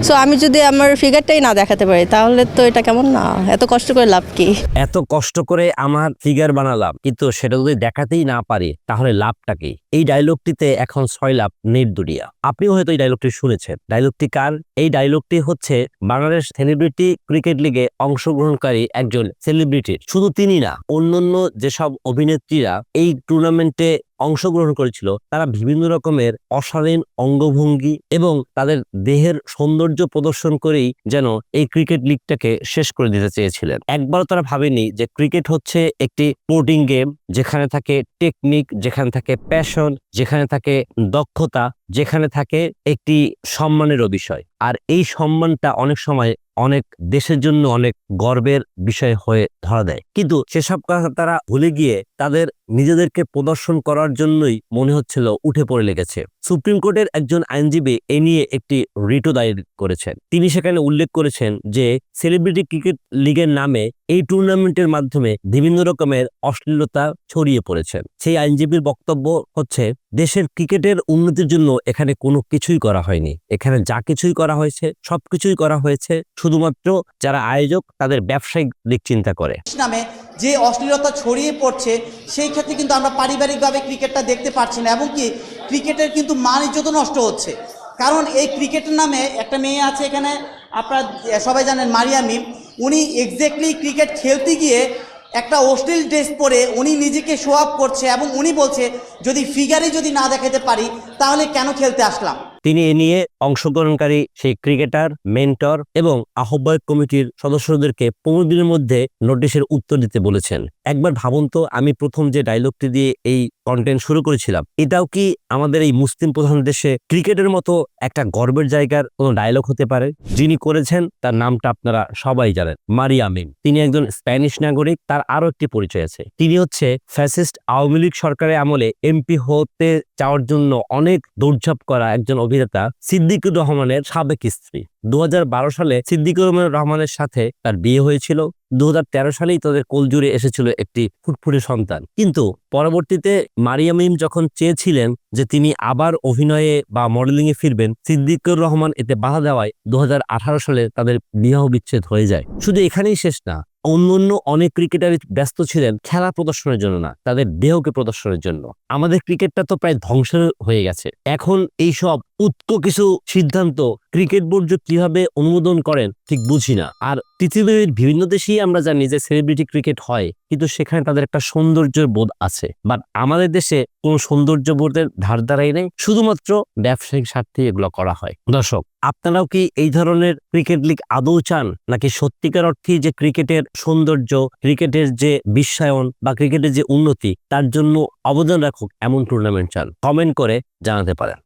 So আমি যদি আমার ফিগারটাই না দেখাতে পারি তাহলে তো এটা কেমন না, এত কষ্ট করে লাভ কি? এত কষ্ট করে আমার ফিগার বানালাম কিন্তু সেটা যদি দেখাতেই না পারি তাহলে লাভটা কি? এই ডায়লগটিতে এখন 6 লাভ নেট দুনিয়া। আপনিও হয়তো এই ডায়লগটি শুনেছেন। ডায়লগটি কার? এই ডায়লগটি হচ্ছে বাংলাদেশ সেলিব্রিটি ক্রিকেট লিগে অংশগ্রহণকারী একজন সেলিব্রিটির। শুধু তিনি না, অন্যান্য যেসব অভিনেত্রীরা এই টুর্নামেন্টে অংশগ্রহণ করেছিল তারা বিভিন্ন রকমের অশালীন অঙ্গভঙ্গি এবং তাদের দেহের সৌন্দর্য প্রদর্শন করেই যেন এই ক্রিকেট লিগটাকে শেষ করে দিতে চেয়েছিলেন। একবারও তারা ভাবেনি যে ক্রিকেট হচ্ছে একটি স্পোর্টিং গেম, যেখানে থাকে টেকনিক, যেখানে থাকে প্যাশন, যেখানে থাকে দক্ষতা, যেখানে থাকে একটি সম্মানেরও বিষয়। আর এই সম্মানটা অনেক সময় অনেক দেশের জন্য অনেক গর্বের বিষয় হয়ে ধরা দেয়। কিন্তু সেসব কথা তারা ভুলে গিয়ে তাদের নিজেদেরকে প্রদর্শন করার জন্যই মনে হচ্ছিল উঠে পড়ে লেগেছে। সুপ্রিম কোর্টের একজন আইনজীবী এ নিয়ে একটি রিটও দায়ের করেছেন। তিনি সেখানে উল্লেখ করেছেন যে সেলিব্রিটি ক্রিকেট লিগের নামে এই টুর্নামেন্টের মাধ্যমে বিভিন্ন রকমের অশ্লীলতা ছড়িয়ে পড়েছে। সেই আইনজীবীর বক্তব্য হচ্ছে, দেশের ক্রিকেটের উন্নতির জন্য এখানে কোনো কিছুই করা হয়নি। এখানে যা কিছুই করা হয়েছে সবকিছুই করা হয়েছে শুধুমাত্র যারা আয়োজক তাদের ব্যবসায়িক দিক চিন্তা করে। নামে যে অশ্লীলতা ছড়িয়ে পড়ছে সেই ক্ষেত্রে কিন্তু আমরা পারিবারিকভাবে ক্রিকেটটা দেখতে পাচ্ছি না, এবং কি ক্রিকেটের কিন্তু মান ইজ্জত নষ্ট হচ্ছে। কারণ এই ক্রিকেটের নামে একটা মেয়ে আছে এখানে, আপনারা সবাই জানেন মারিয়া মিম, উনি এক্স্যাক্টলি ক্রিকেট খেলতে গিয়ে একটা অশ্লীল ড্রেস পরে উনি নিজেকে শো আপ করছে, এবং উনি বলছে যদি ফিগারে যদি না দেখাতে পারি তাহলে কেন খেলতে আসলাম। তিনি এ নিয়ে অংশগ্রহণকারী সেই ক্রিকেটার, মেন্টর এবং আহ্বায়ক কমিটির সদস্যদেরকে 15 দিনের মধ্যে নোটিশের উত্তর দিতে বলেছেন। একবার ভাবুন তো, আমি প্রথম যে ডায়লগটি দিয়ে এই কন্টেন্ট শুরু করেছিলাম, এটাও কি আমাদের এই মুসলিম প্রধান দেশে ক্রিকেটের মতো একটা গর্বের জায়গার কোনো ডায়লগ হতে পারে? যিনি করেছেন তার নামটা আপনারা সবাই জানেন, মারিয়া মিম। তিনি একজন স্প্যানিশ নাগরিক। তার আরো একটি পরিচয় আছে, তিনি হচ্ছে ফ্যাসিস্ট আওয়ামী লীগ সরকারের আমলে এমপি হতে চাওয়ার জন্য অনেক দৌড়ঝাঁপ করা একজন অভিনেতা সিদ্দিকুর রহমানের সাবেক স্ত্রী। 2012 সালে সিদ্দিকুর রহমানের সাথে তার বিয়ে হয়েছিল। 2013 সালেই তাদের কোলজুড়ে এসেছিল একটি ফুটফুটে সন্তান। কিন্তু পরবর্তীতে মারিয়া মিম যখন চেয়েছিলেন যে তিনি আবার অভিনয়ে বা মডেলিং এ ফিরবেন, সিদ্দিকুর রহমান এতে বাধা দেওয়ায় 2018 সালে তাদের বিবাহ বিচ্ছেদ হয়ে যায়। শুধু এখানেই শেষ না, অন্যান্য অনেক ক্রিকেটারই ব্যস্ত ছিলেন খেলা প্রদর্শনের জন্য না, তাদের দেহকে প্রদর্শনের জন্য। আমাদের ক্রিকেটটা তো প্রায় ধ্বংস হয়ে গেছে। এখন এই সব উৎকো কিছু সিদ্ধান্ত ক্রিকেট বোর্ড যে কিভাবে অনুমোদন করেন ঠিক বুঝি না। আর পৃথিবীর বিভিন্ন দেশেই আমরা জানি যে সেলিব্রিটি ক্রিকেট হয়, কিন্তু সেখানে তাদের একটা সৌন্দর্যের বোধ আছে। বাট আমাদের দেশে কোনো সৌন্দর্য বোধের ধার ধারাই নেই, শুধুমাত্র ব্যবসায়িক স্বার্থে এগুলো করা হয়। দর্শক, আপনারাও কি এই ধরনের ক্রিকেট লিগ আদৌ চান, নাকি সত্যিকার অর্থে যে ক্রিকেটের সৌন্দর্য, ক্রিকেটের যে বিশ্বায়ন বা ক্রিকেটের যে উন্নতি তার জন্য অবদান রাখুক এমন টুর্নামেন্ট চান? কমেন্ট করে জানাতে পারেন।